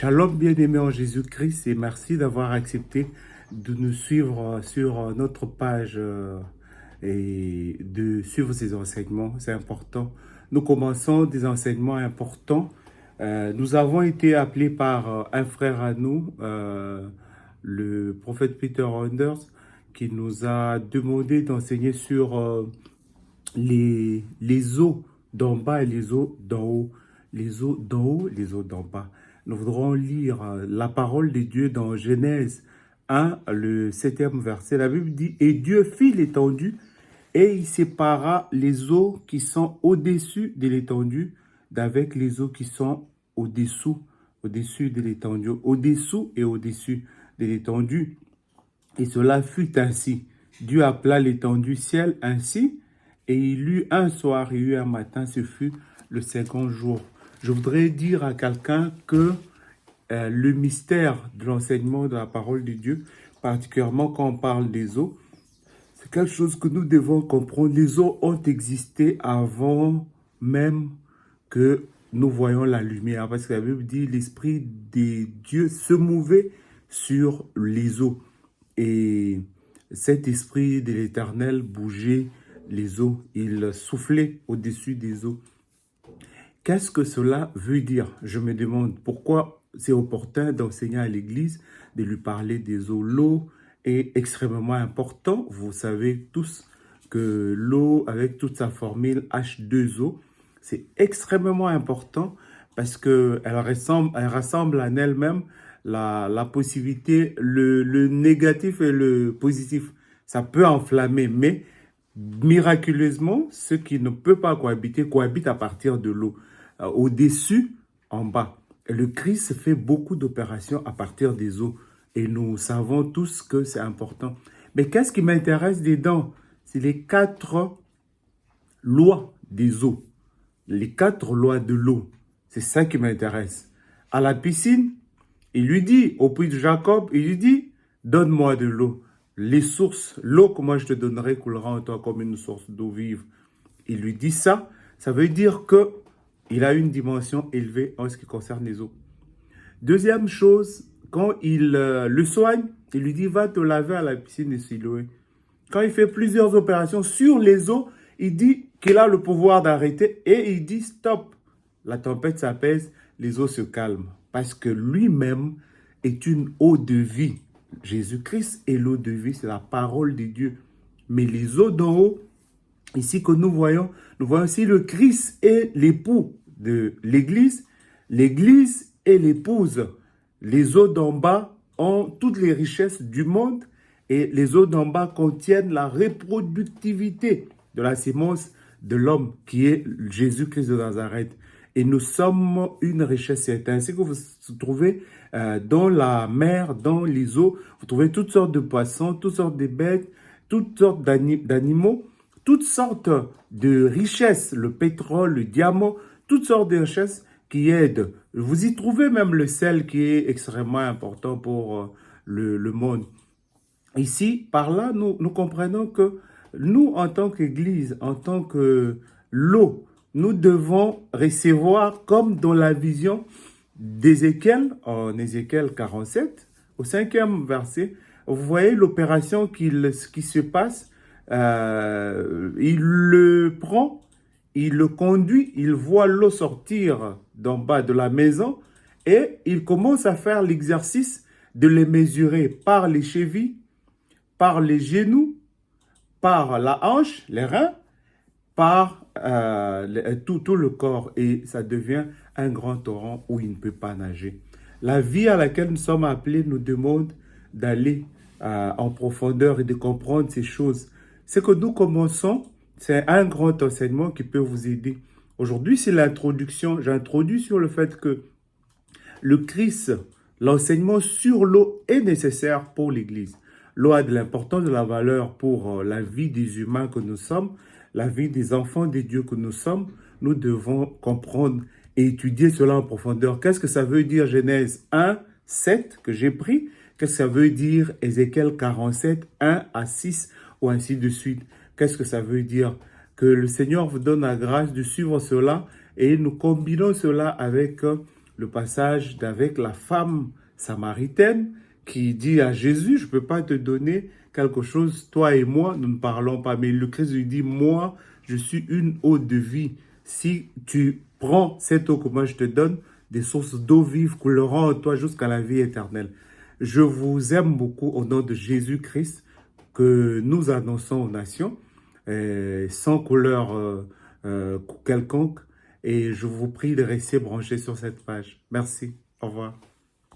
Shalom bien-aimés en Jésus-Christ et merci d'avoir accepté de nous suivre sur notre page et de suivre ces enseignements. C'est important. Nous commençons des enseignements importants. Nous avons été appelés par un frère à nous, le prophète Peter Anders, qui nous a demandé d'enseigner sur les eaux d'en bas et les eaux d'en haut. Les eaux d'en haut, les eaux d'en bas. Nous voudrons lire la parole de Dieu dans Genèse 1, le 7e verset. La Bible dit, « Et Dieu fit l'étendue, et il sépara les eaux qui sont au-dessus de l'étendue d'avec les eaux qui sont au-dessus de l'étendue, au-dessous et au-dessus de l'étendue. Et cela fut ainsi. Dieu appela l'étendue ciel ainsi, et il eut un soir et il eut un matin, ce fut le 50e jour. » Je voudrais dire à quelqu'un que le mystère de l'enseignement de la parole de Dieu, particulièrement quand on parle des eaux, c'est quelque chose que nous devons comprendre. Les eaux ont existé avant même que nous voyions la lumière. Parce que la Bible dit l'Esprit de Dieu se mouvait sur les eaux. Et cet Esprit de l'Éternel bougeait les eaux. Il soufflait au-dessus des eaux. Qu'est-ce que cela veut dire? Je me demande pourquoi c'est opportun d'enseigner à l'Église, de lui parler des eaux. L'eau est extrêmement importante. Vous savez tous que l'eau, avec toute sa formule H2O, c'est extrêmement important parce qu'elle rassemble en elle-même la possibilité, le négatif et le positif. Ça peut enflammer, mais miraculeusement, ce qui ne peut pas cohabiter, cohabite à partir de l'eau. Au-dessus, en bas. Et le Christ fait beaucoup d'opérations à partir des eaux. Et nous savons tous que c'est important. Mais qu'est-ce qui m'intéresse dedans? C'est les 4 lois des eaux. Les 4 lois de l'eau. C'est ça qui m'intéresse. À la piscine, il lui dit, au puits de Jacob, il lui dit, donne-moi de l'eau. Les sources, l'eau que moi je te donnerai coulera en toi comme une source d'eau vive. Il lui dit ça, ça veut dire que il a une dimension élevée en ce qui concerne les eaux. Deuxième chose, quand il le soigne, il lui dit, va te laver à la piscine de Siloé. Quand il fait plusieurs opérations sur les eaux, il dit qu'il a le pouvoir d'arrêter et il dit, stop. La tempête s'apaise, les eaux se calment. Parce que lui-même est une eau de vie. Jésus-Christ est l'eau de vie, c'est la parole de Dieu. Mais les eaux d'en haut, ici que nous voyons aussi le Christ est l'époux de l'Église. L'Église est l'épouse. Les eaux d'en bas ont toutes les richesses du monde et les eaux d'en bas contiennent la reproductivité de la sémence de l'homme qui est Jésus-Christ de Nazareth. Et nous sommes une richesse. C'est ainsi que vous trouvez dans la mer, dans les eaux, vous trouvez toutes sortes de poissons, toutes sortes de bêtes, toutes sortes d'animaux, toutes sortes de richesses, le pétrole, le diamant, toutes sortes de richesses qui aident. Vous y trouvez même le sel qui est extrêmement important pour le monde. Ici, par là, nous comprenons que nous, en tant qu'Église, en tant que l'eau, nous devons recevoir comme dans la vision d'Ézéchiel, en Ézéchiel 47, au 5e verset, vous voyez l'opération qui se passe. Il le prend, il le conduit, il voit l'eau sortir d'en bas de la maison et il commence à faire l'exercice de les mesurer par les chevilles, par les genoux, par la hanche, les reins, par tout le corps. Et ça devient un grand torrent où il ne peut pas nager. La vie à laquelle nous sommes appelés nous demande d'aller en profondeur et de comprendre ces choses. Ce que nous commençons, c'est un grand enseignement qui peut vous aider. Aujourd'hui, c'est l'introduction. J'introduis sur le fait que le Christ, l'enseignement sur l'eau est nécessaire pour l'Église. L'eau a de l'importance, de la valeur pour la vie des humains que nous sommes, la vie des enfants de Dieu que nous sommes. Nous devons comprendre et étudier cela en profondeur. Qu'est-ce que ça veut dire Genèse 1, 7 que j'ai pris? Qu'est-ce que ça veut dire Ézéchiel 47, 1 à 6 ou ainsi de suite? Qu'est-ce que ça veut dire? Que le Seigneur vous donne la grâce de suivre cela et nous combinons cela avec le passage d'avec la femme samaritaine qui dit à Jésus, je ne peux pas te donner quelque chose, toi et moi, nous ne parlons pas. Mais le Christ lui dit, moi, je suis une eau de vie. Si tu prends cette eau que moi je te donne, des sources d'eau vive couleront en toi jusqu'à la vie éternelle. Je vous aime beaucoup au nom de Jésus-Christ que nous annonçons aux nations, sans couleur quelconque. Et je vous prie de rester branchés sur cette page. Merci. Au revoir.